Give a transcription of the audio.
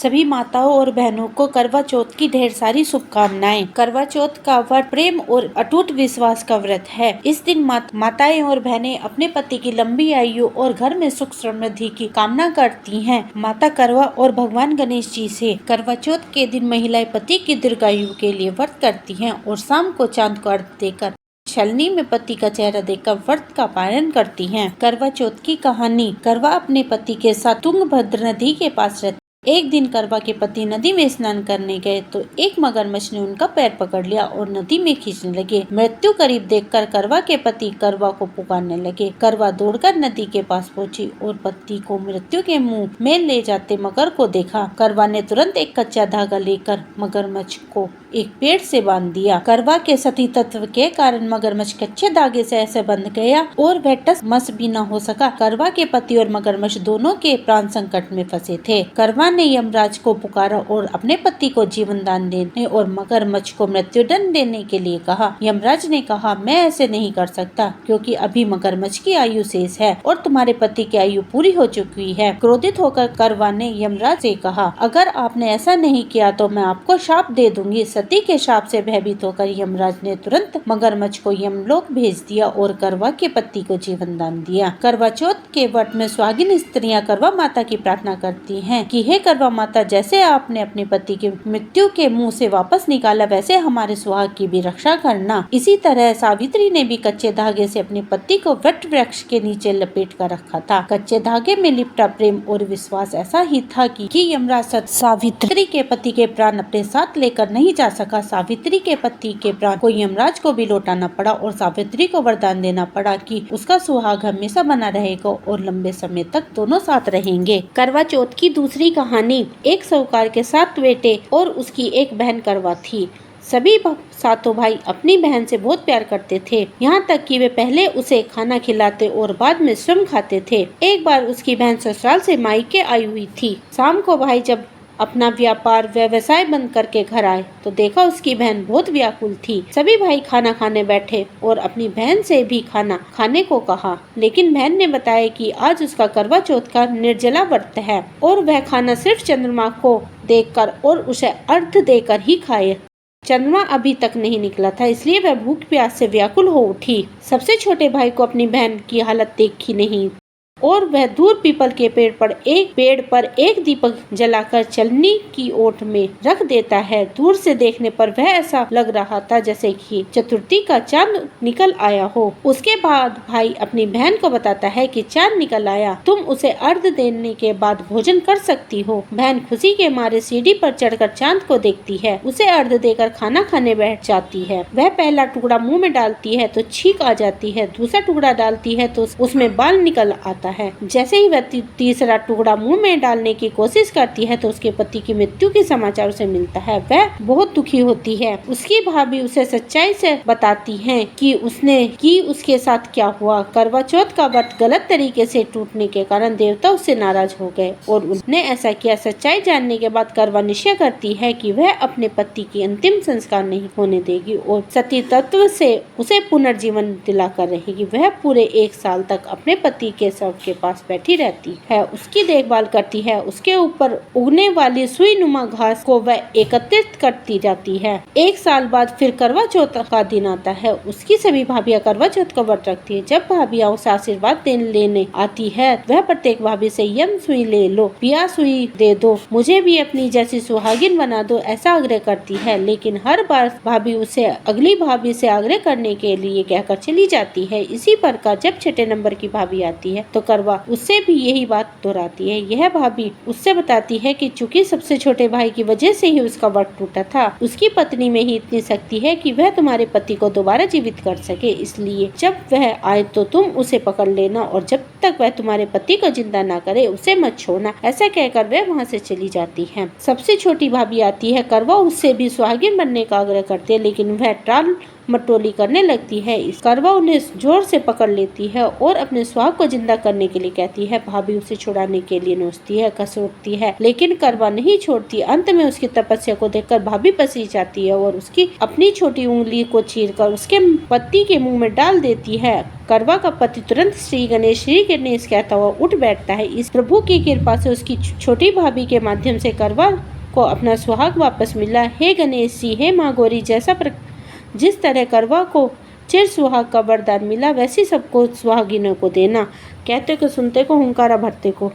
सभी माताओं और बहनों को करवा चौथ की ढेर सारी शुभकामनाएं। करवा चौथ का व्रत प्रेम और अटूट विश्वास का व्रत है। इस दिन माताएं और बहनें अपने पति की लंबी आयु और घर में सुख समृद्धि की कामना करती हैं। माता करवा और भगवान गणेश जी से करवा चौथ के दिन महिलाएं पति की दीर्घायु के लिए व्रत करती हैं और शाम को चांद को अर्घ्य देकर छलनी में पति का चेहरा देखकर व्रत का पालन करती हैं। करवा चौथ की कहानी। करवा अपने पति के साथ तुंगभद्र नदी के पास रहती। एक दिन करवा के पति नदी में स्नान करने गए तो एक मगरमच्छ ने उनका पैर पकड़ लिया और नदी में खींचने लगे। मृत्यु करीब देखकर करवा के पति करवा को पुकारने लगे। करवा दौड़कर नदी के पास पहुंची और पति को मृत्यु के मुंह में ले जाते मगर को देखा। करवा ने तुरंत एक कच्चा धागा लेकर मगरमच्छ को एक पेड़ से बांध दिया। करवा के सती तत्व के कारण मगरमच्छ कच्चे धागे से ऐसे बंध गया और वह टस मस भी न हो सका। करवा के पति और मगरमच्छ दोनों के प्राण संकट में फंसे थे। करवा ने यमराज को पुकारा और अपने पति को जीवन दान देने और मगरमच्छ को मृत्यु दंड देने के लिए कहा। यमराज ने कहा, मैं ऐसे नहीं कर सकता क्योंकि अभी मगरमच्छ की आयु शेष है और तुम्हारे पति की आयु पूरी हो चुकी है। क्रोधित होकर करवा ने यमराज से कहा, अगर आपने ऐसा नहीं किया तो मैं आपको शाप दे दूंगी। सती के शाप से भयभीत होकर यमराज ने तुरंत मगरमच्छ को यमलोक भेज दिया और करवा के पति को जीवन दान दिया। करवा चौथ के व्रत में सुहागिन स्त्रियां करवा माता की प्रार्थना करती हैं कि हे करवा माता, जैसे आपने अपने पति की मृत्यु के मुंह से वापस निकाला वैसे हमारे सुहाग की भी रक्षा करना। इसी तरह सावित्री ने भी कच्चे धागे से अपने पति को वट वृक्ष के नीचे लपेट कर रखा था। कच्चे धागे में लिपटा प्रेम और विश्वास ऐसा ही था कि यमराज सावित्री के पति के प्राण अपने साथ लेकर नहीं जा सका। सावित्री के पति के प्राण को यमराज को भी लौटाना पड़ा और सावित्री को वरदान देना पड़ा कि उसका सुहाग हमेशा बना रहेगा और लंबे समय तक दोनों साथ रहेंगे। करवा चौथ की दूसरी कहानी। एक साहूकार के 7 बेटे और उसकी एक बहन करवा थी। सभी सातों भाई अपनी बहन से बहुत प्यार करते थे, यहाँ तक कि वे पहले उसे खाना खिलाते और बाद में स्वयं खाते थे। एक बार उसकी बहन ससुराल से मायके आई हुई थी। शाम को भाई जब अपना व्यापार व्यवसाय बंद करके घर आए तो देखा उसकी बहन बहुत व्याकुल थी। सभी भाई खाना खाने बैठे और अपनी बहन से भी खाना खाने को कहा, लेकिन बहन ने बताया कि आज उसका करवा चौथ का निर्जला व्रत है और वह खाना सिर्फ चंद्रमा को देखकर और उसे अर्घ्य देकर ही खाए। चंद्रमा अभी तक नहीं निकला था, इसलिए वह भूख प्यास से व्याकुल हो उठी। सबसे छोटे भाई को अपनी बहन की हालत देखी नहीं और वह दूर पीपल के पेड़ पर एक दीपक जलाकर चलनी की ओट में रख देता है। दूर से देखने पर वह ऐसा लग रहा था जैसे कि चतुर्थी का चांद निकल आया हो। उसके बाद भाई अपनी बहन को बताता है कि चांद निकल आया, तुम उसे अर्घ्य देने के बाद भोजन कर सकती हो। बहन खुशी के मारे सीढ़ी पर चढ़कर चांद को देखती है, उसे अर्घ्य देकर खाना खाने बैठ जाती है। वह पहला टुकड़ा मुँह में डालती है तो छींक आ जाती है, दूसरा टुकड़ा डालती है तो उसमें बाल निकल आता है। जैसे ही वह तीसरा टुकड़ा मुंह में डालने की कोशिश करती है तो उसके पति की मृत्यु के समाचार उसे मिलता है। वह बहुत दुखी होती है। उसकी भाभी उसे सच्चाई से बताती है कि उसके साथ क्या हुआ। करवा चौथ का व्रत गलत तरीके से टूटने के कारण देवता उससे नाराज हो गए और उन्होंने ऐसा किया। सच्चाई जानने के बाद करवा निश्चय करती है कि वह अपने पति की अंतिम संस्कार नहीं होने देगी और सती तत्व से उसे पुनर्जीवन दिलाकर रहेगी। वह पूरे 1 साल तक अपने पति के शव के पास बैठी रहती है, उसकी देखभाल करती है, उसके ऊपर उगने वाली सुई नुमा घास को वह एकत्रित करती जाती है। 1 साल बाद फिर करवा चौथ का दिन आता है। उसकी सभी भाभियां करवा चौथ का व्रत रखती है। जब भाभियां उसे आशीर्वाद लेने आती है वह प्रत्येक भाभी से यम सुई ले लो, पिया सुई दे दो, मुझे भी अपनी जैसी सुहागिन बना दो, ऐसा आग्रह करती है। लेकिन हर बार भाभी उसे अगली भाभी से आग्रह करने के लिए कहकर चली जाती है। इसी प्रकार जब 6 नंबर की भाभी आती है तो करवा उससे भी यही बात दोहराती है। यह भाभी उससे बताती है कि चूंकि सबसे छोटे भाई की वजह से ही उसका व्रत टूटा था, उसकी पत्नी में ही इतनी शक्ति है कि वह तुम्हारे पति को दोबारा जीवित कर सके, इसलिए जब वह आए तो तुम उसे पकड़ लेना और जब तक वह तुम्हारे पति को जिंदा ना करे उसे मत छोड़ना। ऐसा कहकर वह वहाँ से चली जाती है। सबसे छोटी भाभी आती है। करवा उससे भी सुहागिन बनने का आग्रह करती है, लेकिन वह टाल मटोली करने लगती है। इस करवा उन्हें जोर से पकड़ लेती है और अपने सुहाग को जिंदा करने के लिए कहती है। भाभी उसे छुड़ाने के लिए नोचती है, कसोटती है, लेकिन करवा नहीं छोड़ती। अंत में उसकी तपस्या को देखकर भाभी पसीज जाती है और उसकी अपनी छोटी उंगली को चीरकर उसके पति के मुंह में डाल देती है। करवा का पति तुरंत श्री गणेश कहता हुआ उठ बैठता है। इस प्रभु की कृपा से उसकी छोटी भाभी के माध्यम से करवा को अपना सुहाग वापस मिला। हे गणेश जी, हे माँ गौरी, जिस तरह करवा को चिर सुहाग का वरदान मिला, वैसे सबको सुहागिनों को देना। कहते को सुनते को, हुंकारा भरते को।